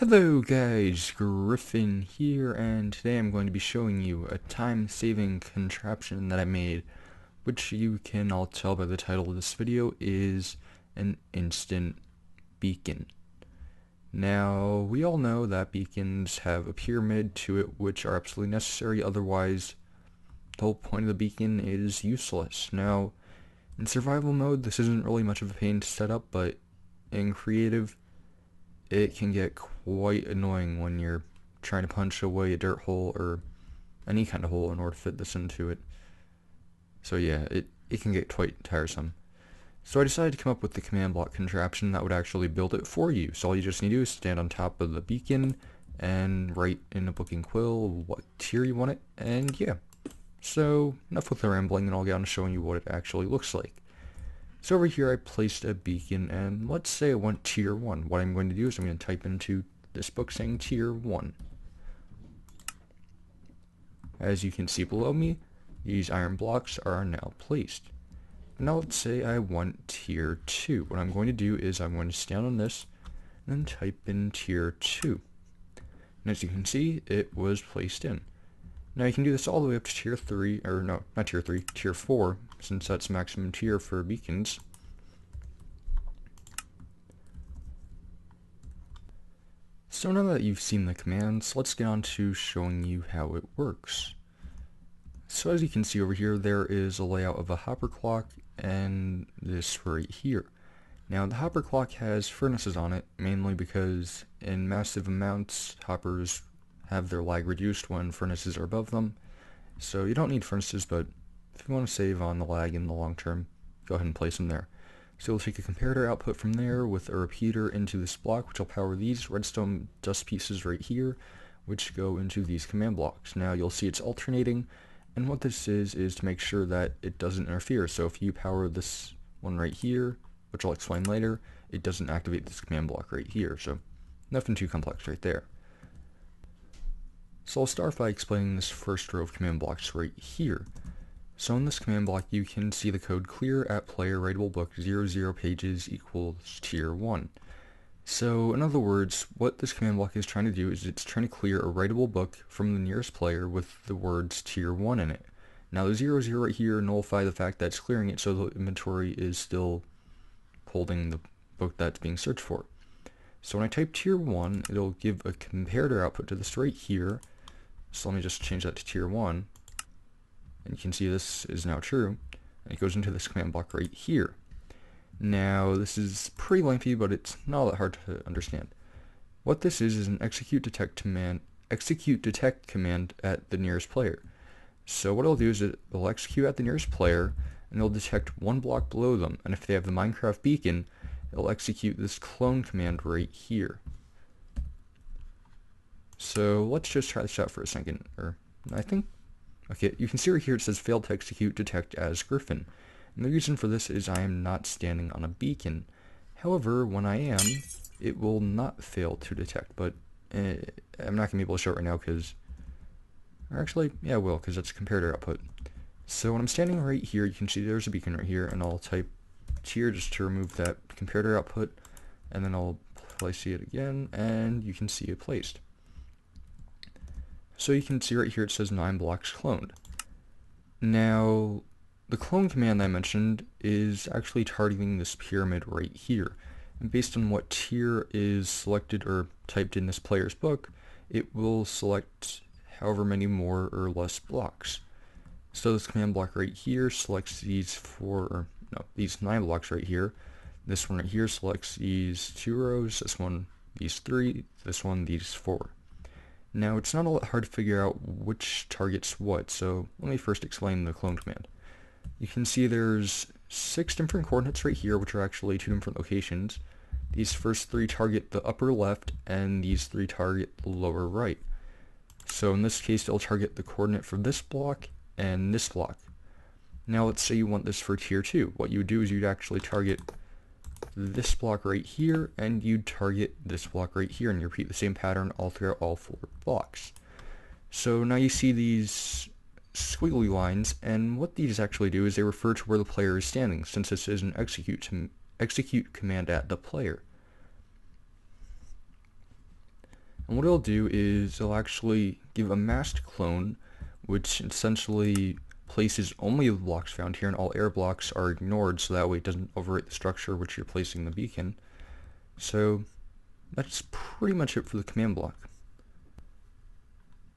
Hello guys, Griffin here, and today I'm going to be showing you a time-saving contraption that I made, which you can all tell by the title of this video is an instant beacon. Now, we all know that beacons have a pyramid to it which are absolutely necessary, otherwise the whole point of the beacon is useless. Now, in survival mode this isn't really much of a pain to set up, but in creative it can get quite annoying when you're trying to punch away a dirt hole or any kind of hole in order to fit this into it. So yeah, it can get quite tiresome. So I decided to come up with the command block contraption that would actually build it for you. So all you just need to do is stand on top of the beacon and write in a book and quill what tier you want it, and yeah. So enough with the rambling, and I'll get on to showing you what it actually looks like. So over here I placed a beacon, and let's say I want tier 1. What I'm going to do is I'm going to type into this book saying tier 1. As you can see below me, these iron blocks are now placed. Now let's say I want tier 2. What I'm going to do is I'm going to stand on this and then type in tier 2. And as you can see, it was placed in. Now you can do this all the way up to tier 3, or no, not tier 3, tier 4, since that's maximum tier for beacons. So now that you've seen the commands, let's get on to showing you how it works. So as you can see over here, there is a layout of a hopper clock and this right here. Now the hopper clock has furnaces on it, mainly because in massive amounts, hoppers have their lag reduced when furnaces are above them. So you don't need furnaces, but if you want to save on the lag in the long term, go ahead and place them there. So we'll take a comparator output from there with a repeater into this block, which will power these redstone dust pieces right here, which go into these command blocks. Now you'll see it's alternating, and what this is to make sure that it doesn't interfere. So if you power this one right here, which I'll explain later, it doesn't activate this command block right here, so nothing too complex right there. So I'll start by explaining this first row of command blocks right here. So in this command block you can see the code clear at player writable book 00 pages equals tier 1. So in other words, what this command block is trying to do is it's trying to clear a writable book from the nearest player with the words tier 1 in it. Now the 00 right here nullify the fact that it's clearing it, so the inventory is still holding the book that's being searched for. So when I type tier 1, it'll give a comparator output to this right here. So let me just change that to tier 1. And you can see this is now true. And it goes into this command block right here. Now this is pretty lengthy, but it's not that hard to understand. What this is an execute detect command at the nearest player. So what it'll do is it'll execute at the nearest player, and it'll detect one block below them. And if they have the Minecraft beacon, it'll execute this clone command right here. So let's just try this out for a second, okay, you can see right here it says failed to execute detect as Griffin. And the reason for this is I am not standing on a beacon. However, when I am, it will not fail to detect, but I'm not going to be able to show it right now because, or actually, yeah I will, because that's comparator output. So when I'm standing right here, you can see there's a beacon right here, and I'll type tier just to remove that comparator output, and then I'll place it again, and you can see it placed. So you can see right here it says 9 blocks cloned. Now, the clone command I mentioned is actually targeting this pyramid right here. And based on what tier is selected or typed in this player's book, it will select however many more or less blocks. So this command block right here selects these these 9 blocks right here. This one right here selects these 2 rows, this one these 3, this one these 4. Now it's not all that hard to figure out which targets what, so let me first explain the clone command. You can see there's 6 different coordinates right here, which are actually 2 different locations. These first 3 target the upper left, and these 3 target the lower right. So in this case, it'll target the coordinate for this block and this block. Now let's say you want this for tier 2. What you would do is you'd actually target this block right here, and you'd target this block right here, and you repeat the same pattern all throughout all 4 blocks. So now you see these squiggly lines, and what these actually do is they refer to where the player is standing, since this is an execute command at the player. And what it'll do is it'll actually give a masked clone, which essentially places only the blocks found here, and all error blocks are ignored, so that way it doesn't overwrite the structure which you're placing the beacon. So that's pretty much it for the command block.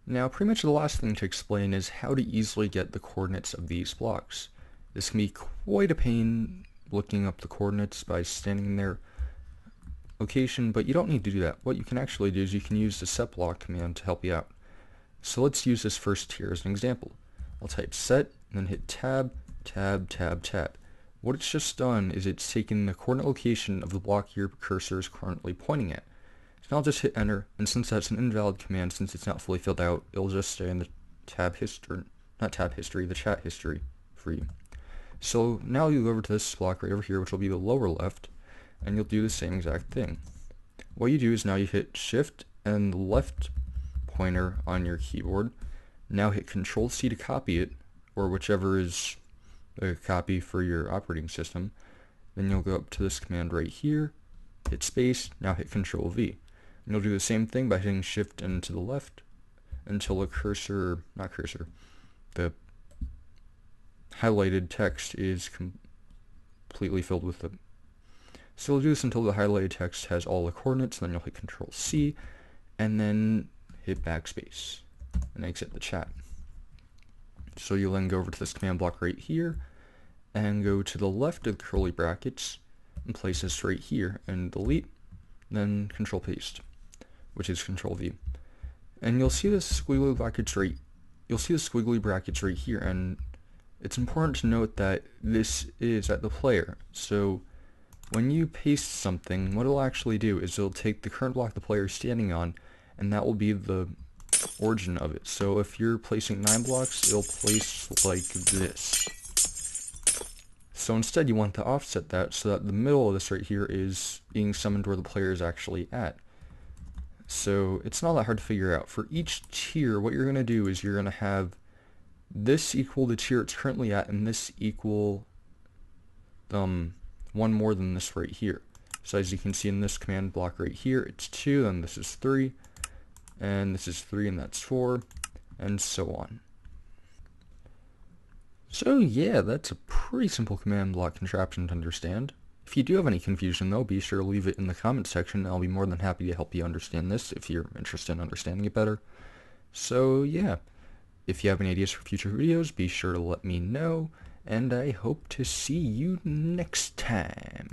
Now, pretty much the last thing to explain is how to easily get the coordinates of these blocks. This can be quite a pain looking up the coordinates by standing in their location, but you don't need to do that. What you can actually do is you can use the set block command to help you out. So let's use this first tier as an example. I'll type set, and then hit tab, tab, tab, tab. What it's just done is it's taken the coordinate location of the block your cursor is currently pointing at. So now I'll just hit enter, and since that's an invalid command, since it's not fully filled out, it'll just stay in the the chat history for you. So now you go over to this block right over here, which will be the lower left, and you'll do the same exact thing. What you do is now you hit shift and the left pointer on your keyboard. Now hit Control C to copy it, or whichever is a copy for your operating system. Then you'll go up to this command right here, hit space, now hit Control V. And you'll do the same thing by hitting shift and to the left until the the highlighted text is completely filled with the. So we'll do this until the highlighted text has all the coordinates, then you'll hit Control C, and then hit backspace, and exit the chat. So you'll then go over to this command block right here, and go to the left of the curly brackets, and place this right here, and delete, then Control Paste, which is Control V. And you'll see the squiggly brackets right here, and it's important to note that this is at the player. So when you paste something, what it'll actually do is it'll take the current block the player is standing on, and that will be the origin of it. So if you're placing 9 blocks, it'll place like this. So instead you want to offset that so that the middle of this right here is being summoned where the player is actually at. So it's not that hard to figure out. For each tier, what you're going to do is you're going to have this equal the tier it's currently at, and this equal one more than this right here. So as you can see in this command block right here, it's 2, then this is 3, and this is 3, and that's 4, and so on. So yeah, that's a pretty simple command block contraption to understand. If you do have any confusion though, be sure to leave it in the comment section, and I'll be more than happy to help you understand this if you're interested in understanding it better. So yeah, if you have any ideas for future videos, be sure to let me know, and I hope to see you next time.